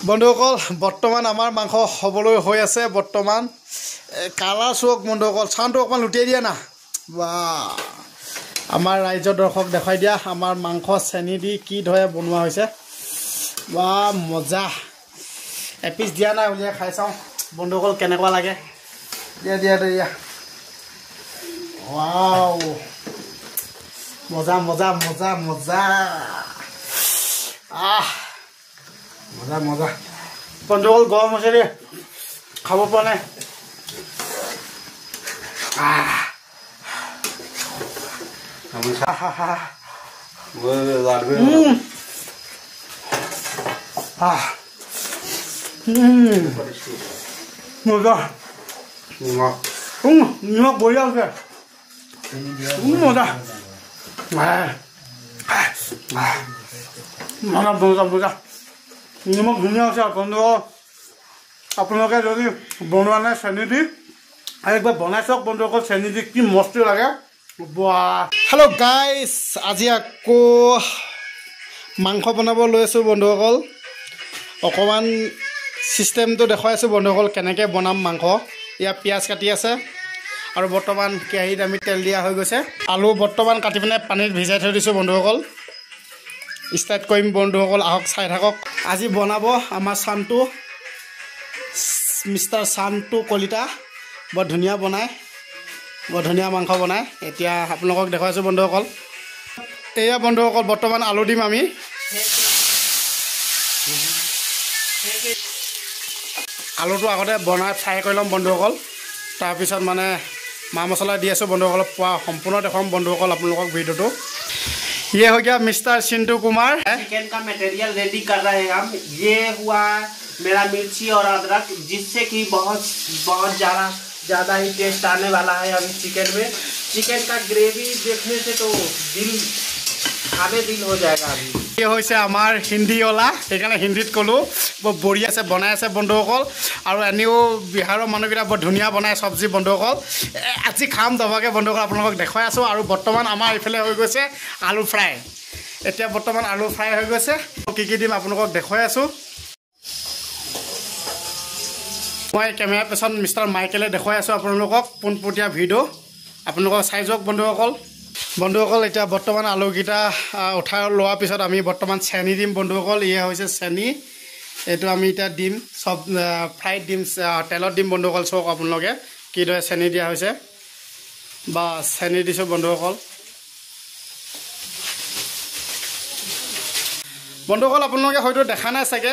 বন্ধুসকল বৰ্তমান আমাৰ মাংস হবলৈ হৈ আছে বৰ্তমান কালাৰ চোক বন্ধুসকল চাউণ্ডটো অকমান লুটিয়াই দিয়া না বা আমাৰ ৰাইজৰ দৰ্শক দেখাই দিয়া আমাৰ মাংস চেনি দি কি ধৰে বনোৱা হৈছে বা মজা এপিস দিয়া নাই উলিয়াই খাই চাওঁ বন্ধুসকল কেনেকুৱা লাগে দিয়া দিয়া দিয়া ওৱাও মজা মজা মজা মজা মজা মজা বন্ধুসকল গৰম হৈছে দেই খাব পৰা নাই মজা নিমখ বঢ়িয়া হৈছে মজা মজা মজা মজা নিমখ ধুনীয়া হৈছে বন্ধুসকল আপোনালোকে যদি বনোৱা নাই চেনি দি আৰু একবাৰ বনাই চাওক বন্ধুসকল চেনি দি কি মস্তি লাগে হেল্ল' গাইজ আজি আকৌ মাংস বনাব লৈ আছোঁ বন্ধুসকল অকণমান চিষ্টেমটো দেখুৱাই আছোঁ বন্ধুসকল কেনেকৈ বনাম মাংস ইয়াত পিঁয়াজ কাটি আছে আৰু বৰ্তমান কেৰাহীত আমি তেল দিয়া হৈ গৈছে আলু বৰ্তমান কাটি পিনে পানীত ভিজাই থৈ দিছোঁ বন্ধুসকল ষ্টাৰ্ট কৰিম বন্ধুসকল আহক চাই থাকক আজি বনাব আমাৰ চান্তু মিষ্টাৰ চান্তু কলিতা বৰ ধুনীয়া বনায় বৰ ধুনীয়া মাংস বনায় এতিয়া আপোনালোকক দেখুৱাইছোঁ বন্ধুসকল এয়া বন্ধুসকল বৰ্তমান আলু দিম আমি আলুটো আগতে বনাই ফ্ৰাই কৰি ল'ম বন্ধুসকল তাৰপিছত মানে মা মছলা দি আছোঁ বন্ধুসকলক পোৱা সম্পূৰ্ণ দেখুৱাম বন্ধুসকল আপোনালোকক ভিডিঅ'টো ये हो गया मिस्टर सिंटू कुमार चिकन का मटेरियल रेडी कर रहे हैं हम ये हुआ मेरा मिर्ची और अदरक जिससे कि बहुत ज़्यादा ही टेस्ट आने वाला है अभी चिकन में चिकन का ग्रेवी देखने से तो खाने दिल हो जाएगा अभी ये হৈছে আমাৰ হিন্দীৱালা সেইকাৰণে হিন্দীত ক'লোঁ বৰ বঢ়িয়া আছে বনাই আছে বন্ধুসকল আৰু এনেও বিহাৰৰ মানুহকেইটা বৰ ধুনীয়া বনায় চব্জি বন্ধুসকল আজি খাম দবাকৈ বন্ধুসকল আপোনালোকক দেখুৱাই আছোঁ আৰু বৰ্তমান আমাৰ এইফালে হৈ গৈছে আলু ফ্ৰাই এতিয়া বৰ্তমান আলু ফ্ৰাই হৈ গৈছে কি কি দিম আপোনালোকক দেখুৱাই আছোঁ মই কেমেৰা পাৰ্চন মিষ্টাৰ মাইকেলে দেখুৱাই আছোঁ আপোনালোকক পোনপটীয়া ভিডিঅ' আপোনালোকক চাই যাওক বন্ধুসকল এতিয়া বৰ্তমান আলুকেইটা উঠাই লোৱাৰ পিছত আমি বৰ্তমান চেনি দিম বন্ধুসকল এয়া হৈছে চেনি এইটো আমি এতিয়া দিম চব ফ্ৰাইত দিম তেলত দিম বন্ধুসকল চাওক আপোনালোকে কিদৰে চেনি দিয়া হৈছে বা চেনি দিছোঁ বন্ধুসকল আপোনালোকে হয়তো দেখা নাই চাগে